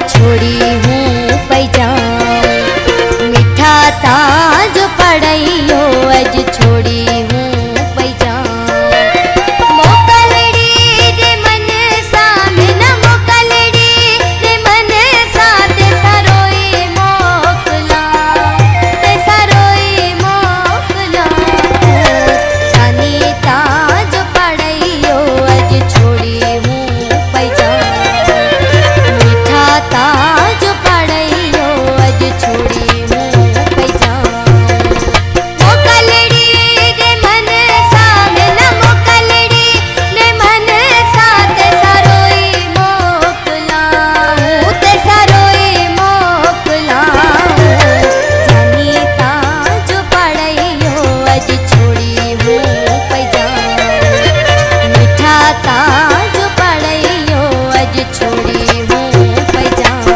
छोड़ी हूँ पैजाम। मीठा ताज पढ़ाइयो अज छोड़ी हूँ पैजाम। मोकलड़ी रे मन सामे न मोकलड़ी रे मन सा ते सरोई मोकला ते सरोई मोकला। जानी ताज पढ़ाइयो अज छोड़ी हूँ पैजाम। मीठा ताज पढ़ाइयो अज छोड़ी हूँ पैजाम। मोकलड़ी रे मन सामे न मोकलड़ी रे मन सा ते सरोई मोकला ते सरोई मोकला। जानी ताज पढ़ाइयो अज छोड़ी हूँ पैजाम। मीठा ताज पढ़ाइयो अज छोड़ी हूँ पैजाम।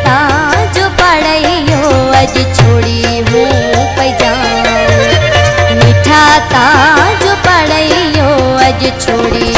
ताज पढ़ाइयो अज छोड़ी हूँ पैजाम। ताज पढ़ाइयो अज छोड़ी